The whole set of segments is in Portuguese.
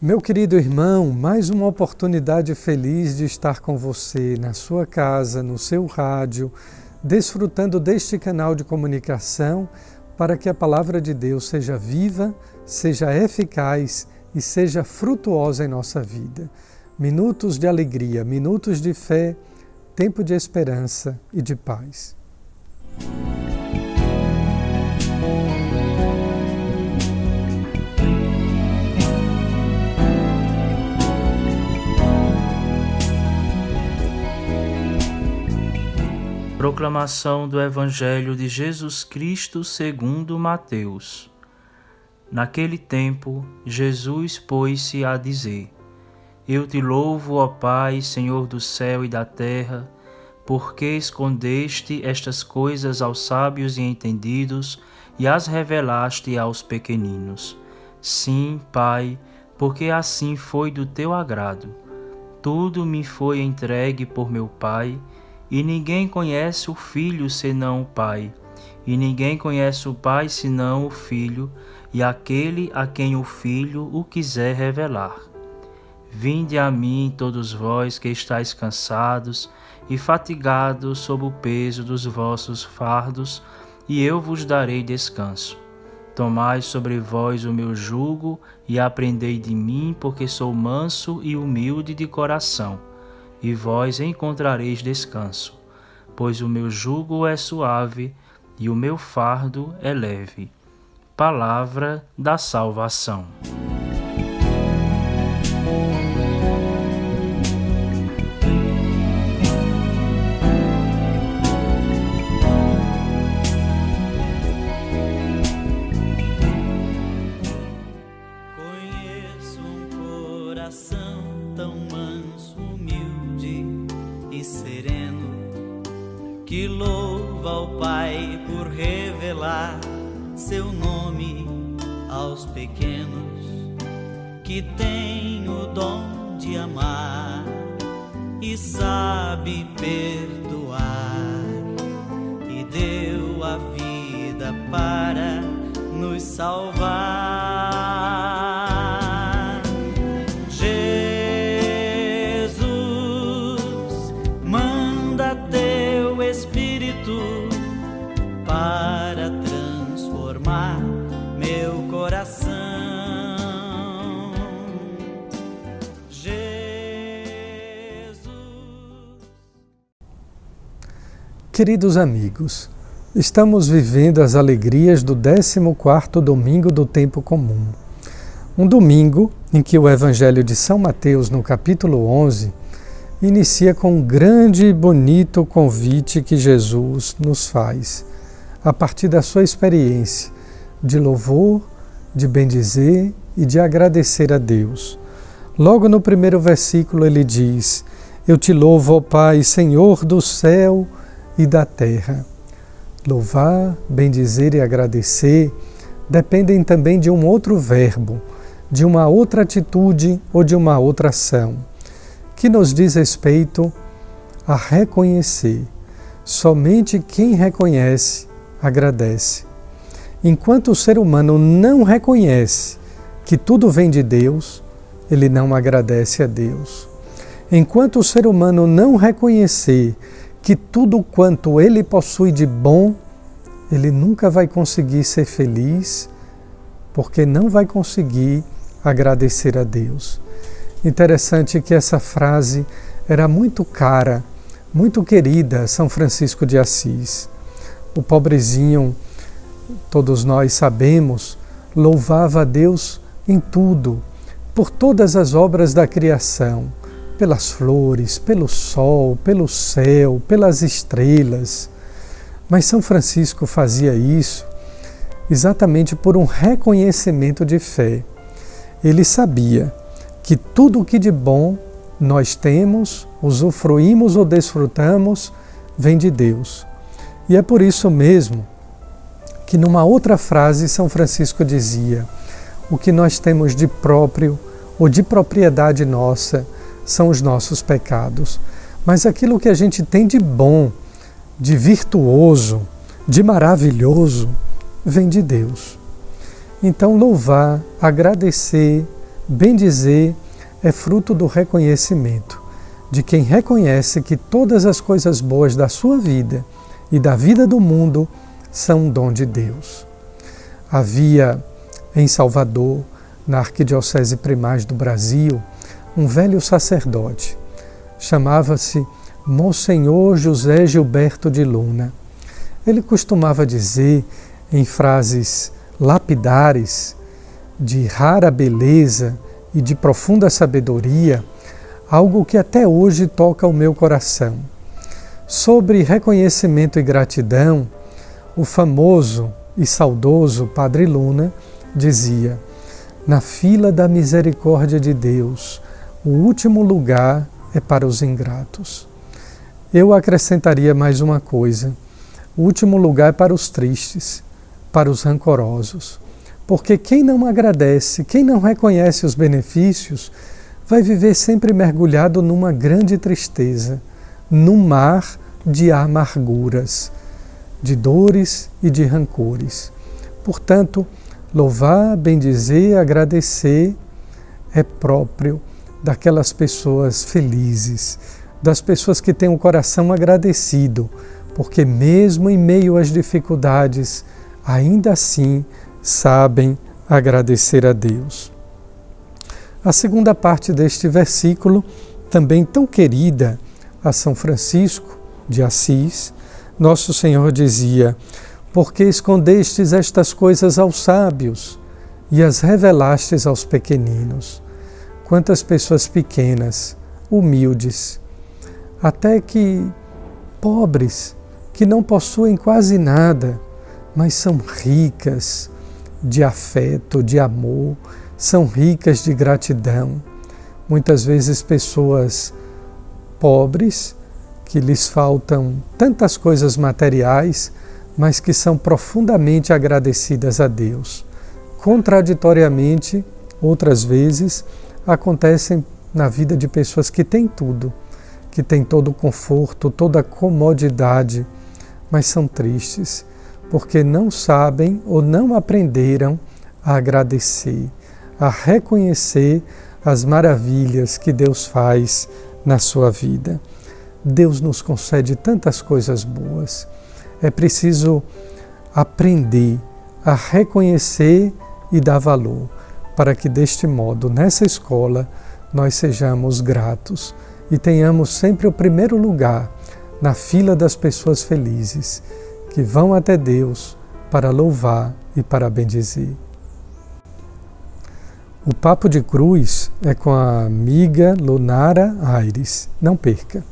Meu querido irmão, mais uma oportunidade feliz de estar com você na sua casa, no seu rádio, desfrutando deste canal de comunicação para que a palavra de Deus seja viva, seja eficaz e seja frutuosa em nossa vida. Minutos de alegria, minutos de fé, tempo de esperança e de paz. Proclamação do Evangelho de Jesus Cristo segundo Mateus. Naquele tempo, Jesus pôs-se a dizer: Eu te louvo, ó Pai, Senhor do céu e da terra, porque escondeste estas coisas aos sábios e entendidos e as revelaste aos pequeninos. Sim, Pai, porque assim foi do teu agrado. Tudo me foi entregue por meu Pai, e ninguém conhece o Filho senão o Pai, e ninguém conhece o Pai senão o Filho, e aquele a quem o Filho o quiser revelar. Vinde a mim, todos vós que estáis cansados e fatigados sob o peso dos vossos fardos, e eu vos darei descanso. Tomai sobre vós o meu jugo e aprendei de mim, porque sou manso e humilde de coração, e vós encontrareis descanso, pois o meu jugo é suave e o meu fardo é leve. Palavra da salvação. Conheço um coração tão manso, humilde e sereno, que louva ao Pai por revelar seu nome aos pequenos, que tem o dom de amar e sabe perdoar, e deu a vida para nos salvar. Jesus, manda teu Espírito para transformar meu coração. Jesus. Queridos amigos, estamos vivendo as alegrias do 14º domingo do tempo comum. Um domingo em que o Evangelho de São Mateus, no capítulo 11, inicia com um grande e bonito convite que Jesus nos faz, a partir da sua experiência de louvor, de bendizer e de agradecer a Deus. Logo no primeiro versículo ele diz: Eu te louvo, ó Pai, Senhor do céu e da terra. Louvar, bendizer e agradecer dependem também de um outro verbo, de uma outra atitude ou de uma outra ação, que nos diz respeito a reconhecer. Somente quem reconhece, agradece. Enquanto o ser humano não reconhece que tudo vem de Deus, ele não agradece a Deus. Enquanto o ser humano não reconhecer que tudo quanto ele possui de bom, ele nunca vai conseguir ser feliz, porque não vai conseguir agradecer a Deus. Interessante que essa frase era muito cara, muito querida a São Francisco de Assis. O pobrezinho, todos nós sabemos, louvava a Deus em tudo, por todas as obras da criação, pelas flores, pelo sol, pelo céu, pelas estrelas. Mas São Francisco fazia isso exatamente por um reconhecimento de fé. Ele sabia que tudo o que de bom nós temos, usufruímos ou desfrutamos, vem de Deus. E é por isso mesmo que numa outra frase São Francisco dizia: o que nós temos de próprio ou de propriedade nossa são os nossos pecados, mas aquilo que a gente tem de bom, de virtuoso, de maravilhoso, vem de Deus. Então louvar, agradecer, Bendizer é fruto do reconhecimento, de quem reconhece que todas as coisas boas da sua vida e da vida do mundo são um dom de Deus. Havia em Salvador, na Arquidiocese Primaz do Brasil, um velho sacerdote. Chamava-se Monsenhor José Gilberto de Luna. Ele costumava dizer, em frases lapidares, de rara beleza e de profunda sabedoria, algo que até hoje toca o meu coração. Sobre reconhecimento e gratidão, o famoso e saudoso Padre Luna dizia: na fila da misericórdia de Deus, o último lugar é para os ingratos. Eu acrescentaria mais uma coisa: o último lugar é para os tristes, para os rancorosos. Porque quem não agradece, quem não reconhece os benefícios, vai viver sempre mergulhado numa grande tristeza, num mar de amarguras, de dores e de rancores. Portanto, louvar, bendizer, agradecer é próprio daquelas pessoas felizes, das pessoas que têm o coração agradecido, porque mesmo em meio às dificuldades, ainda assim sabem agradecer a Deus. A segunda parte deste versículo, também tão querida a São Francisco de Assis, Nosso Senhor dizia: porque escondestes estas coisas aos sábios e as revelastes aos pequeninos. Quantas pessoas pequenas, humildes, até que pobres, que não possuem quase nada, mas são ricas de afeto, de amor, são ricas de gratidão. Muitas vezes pessoas pobres, que lhes faltam tantas coisas materiais, mas que são profundamente agradecidas a Deus. Contraditoriamente, outras vezes, acontecem na vida de pessoas que têm tudo, que têm todo o conforto, toda a comodidade, mas são tristes, porque não sabem ou não aprenderam a agradecer, a reconhecer as maravilhas que Deus faz na sua vida. Deus nos concede tantas coisas boas. É preciso aprender a reconhecer e dar valor, para que deste modo, nessa escola, nós sejamos gratos e tenhamos sempre o primeiro lugar na fila das pessoas felizes, que vão até Deus para louvar e para bendizer. O Papo de Cruz é com a amiga Lunara Aires. Não perca!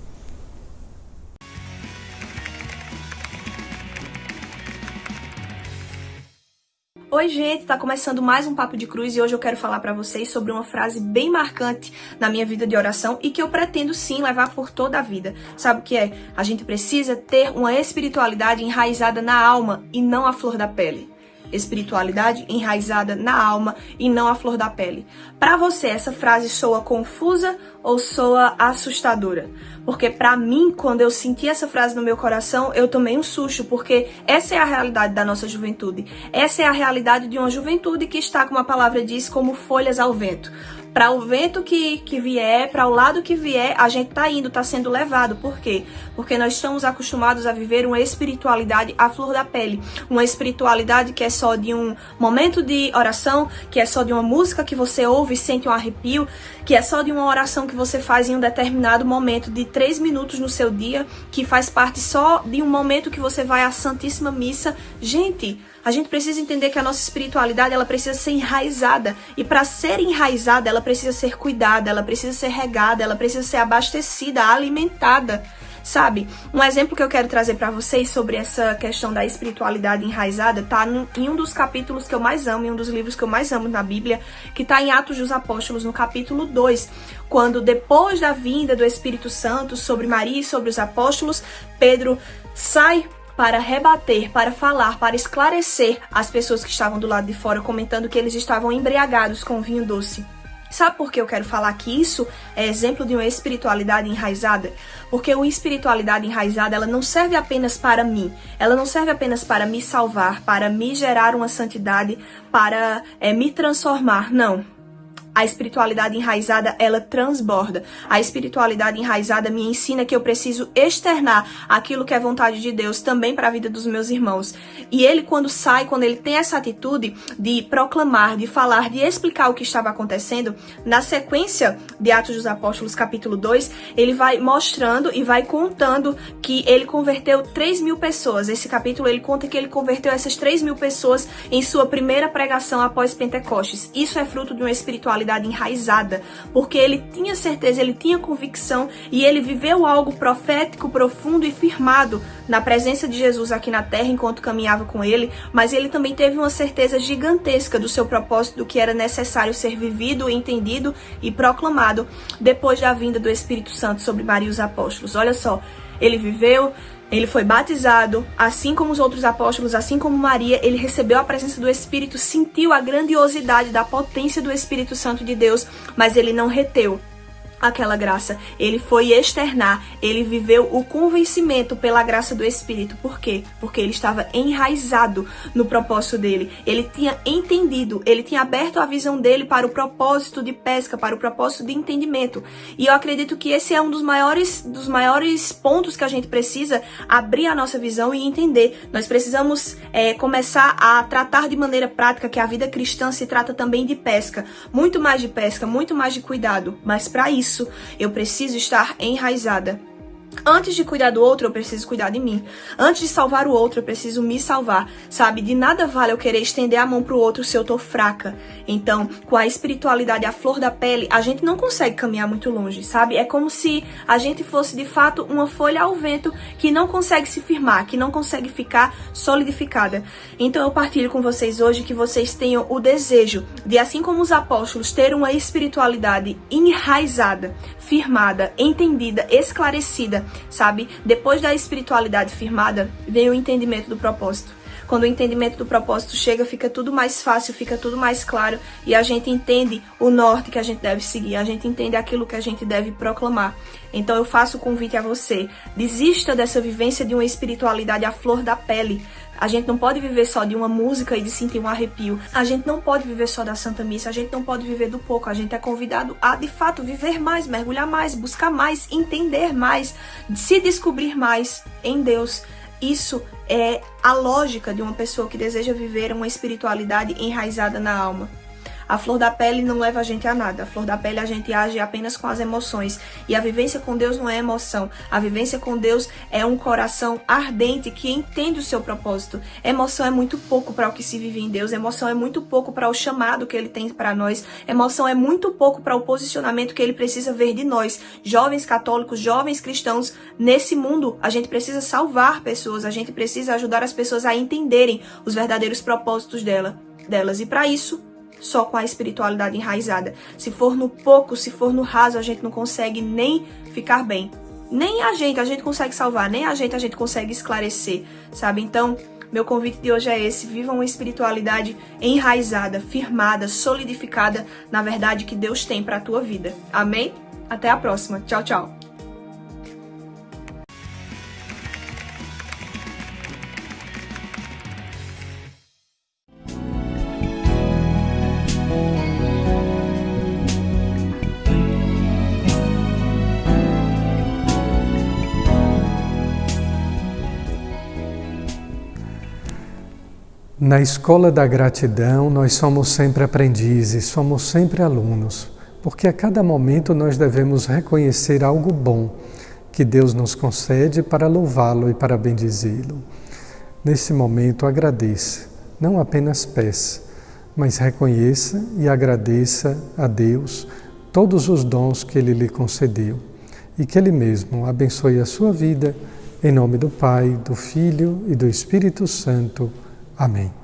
Oi gente, tá começando mais um Papo de Cruz e hoje eu quero falar pra vocês sobre uma frase bem marcante na minha vida de oração e que eu pretendo sim levar por toda a vida. Sabe o que é? A gente precisa ter uma espiritualidade enraizada na alma e não à flor da pele. Espiritualidade enraizada na alma e não à flor da pele. Para você, essa frase soa confusa ou soa assustadora? Porque para mim, quando eu senti essa frase no meu coração, eu tomei um susto, porque essa é a realidade da nossa juventude. Essa é a realidade de uma juventude que está, como a palavra diz, como folhas ao vento. Para o vento que vier, para o lado que vier, a gente tá indo, tá sendo levado. Por quê? Porque nós estamos acostumados a viver uma espiritualidade à flor da pele. Uma espiritualidade que é só de um momento de oração, que é só de uma música que você ouve e sente um arrepio, que é só de uma oração que você faz em um determinado momento de 3 minutos no seu dia, que faz parte só de um momento que você vai à Santíssima Missa. Gente, a gente precisa entender que a nossa espiritualidade, ela precisa ser enraizada. E para ser enraizada, ela precisa ser cuidada, ela precisa ser regada, ela precisa ser abastecida, alimentada, sabe? Um exemplo que eu quero trazer para vocês sobre essa questão da espiritualidade enraizada tá em um dos capítulos que eu mais amo, em um dos livros que eu mais amo na Bíblia, que tá em Atos dos Apóstolos, no capítulo 2, quando depois da vinda do Espírito Santo sobre Maria e sobre os apóstolos, Pedro sai para rebater, para falar, para esclarecer as pessoas que estavam do lado de fora, comentando que eles estavam embriagados com vinho doce. Sabe por que eu quero falar que isso é exemplo de uma espiritualidade enraizada? Porque uma espiritualidade enraizada, ela não serve apenas para mim, ela não serve apenas para me salvar, para me gerar uma santidade, para me transformar, não. A espiritualidade enraizada, ela transborda. A espiritualidade enraizada me ensina que eu preciso externar aquilo que é vontade de Deus também para a vida dos meus irmãos. E ele, quando ele tem essa atitude de proclamar, de falar, de explicar o que estava acontecendo, na sequência de Atos dos Apóstolos, capítulo 2, ele vai mostrando e vai contando que ele converteu 3.000 pessoas. Esse capítulo, ele conta que ele converteu essas 3.000 pessoas em sua primeira pregação após Pentecostes. Isso é fruto de uma espiritualidade enraizada, porque ele tinha certeza, ele tinha convicção e ele viveu algo profético, profundo e firmado na presença de Jesus aqui na terra enquanto caminhava com ele, mas ele também teve uma certeza gigantesca do seu propósito, do que era necessário ser vivido, entendido e proclamado depois da vinda do Espírito Santo sobre Maria e os apóstolos. Olha só, ele viveu, ele foi batizado, assim como os outros apóstolos, assim como Maria, ele recebeu a presença do Espírito, sentiu a grandiosidade da potência do Espírito Santo de Deus, mas ele não reteu aquela graça. Ele foi externar, ele viveu o convencimento pela graça do Espírito. Por quê? Porque ele estava enraizado no propósito dele. Ele tinha entendido, ele tinha aberto a visão dele para o propósito de pesca, para o propósito de entendimento. E eu acredito que esse é um dos maiores pontos que a gente precisa abrir a nossa visão e entender. Nós precisamos começar a tratar de maneira prática que a vida cristã se trata também de pesca. Muito mais de pesca, muito mais de cuidado. Mas para isso, eu preciso estar enraizada. Antes de cuidar do outro, eu preciso cuidar de mim. Antes de salvar o outro, eu preciso me salvar. Sabe, de nada vale eu querer estender a mão pro outro se eu tô fraca. Então, com a espiritualidade à flor da pele, a gente não consegue caminhar muito longe, sabe? É como se a gente fosse, de fato, uma folha ao vento que não consegue se firmar, que não consegue ficar solidificada. Então, eu partilho com vocês hoje que vocês tenham o desejo de, assim como os apóstolos, ter uma espiritualidade enraizada, firmada, entendida, esclarecida, sabe? Depois da espiritualidade firmada, vem o entendimento do propósito. Quando o entendimento do propósito chega, fica tudo mais fácil, fica tudo mais claro e a gente entende o norte que a gente deve seguir, a gente entende aquilo que a gente deve proclamar. Então eu faço o convite a você, desista dessa vivência de uma espiritualidade à flor da pele. A gente não pode viver só de uma música e de sentir um arrepio. A gente não pode viver só da Santa Missa. A gente não pode viver do pouco. A gente é convidado a, de fato, viver mais, mergulhar mais, buscar mais, entender mais, se descobrir mais em Deus. Isso é a lógica de uma pessoa que deseja viver uma espiritualidade enraizada na alma. A flor da pele não leva a gente a nada. A flor da pele a gente age apenas com as emoções. E a vivência com Deus não é emoção. A vivência com Deus é um coração ardente que entende o seu propósito. Emoção é muito pouco para o que se vive em Deus. Emoção é muito pouco para o chamado que Ele tem para nós. Emoção é muito pouco para o posicionamento que Ele precisa ver de nós. Jovens católicos, jovens cristãos, nesse mundo a gente precisa salvar pessoas. A gente precisa ajudar as pessoas a entenderem os verdadeiros propósitos delas. E para isso, só com a espiritualidade enraizada. Se for no pouco, se for no raso, a gente não consegue nem ficar bem. Nem a gente consegue salvar, nem a gente consegue esclarecer, sabe? Então, meu convite de hoje é esse: viva uma espiritualidade enraizada, firmada, solidificada na verdade que Deus tem para a tua vida. Amém? Até a próxima. Tchau, tchau. Na escola da gratidão, nós somos sempre aprendizes, somos sempre alunos, porque a cada momento nós devemos reconhecer algo bom que Deus nos concede para louvá-lo e para bendizê-lo. Nesse momento, agradeça, não apenas peça, mas reconheça e agradeça a Deus todos os dons que Ele lhe concedeu e que Ele mesmo abençoe a sua vida, em nome do Pai, do Filho e do Espírito Santo. Amém.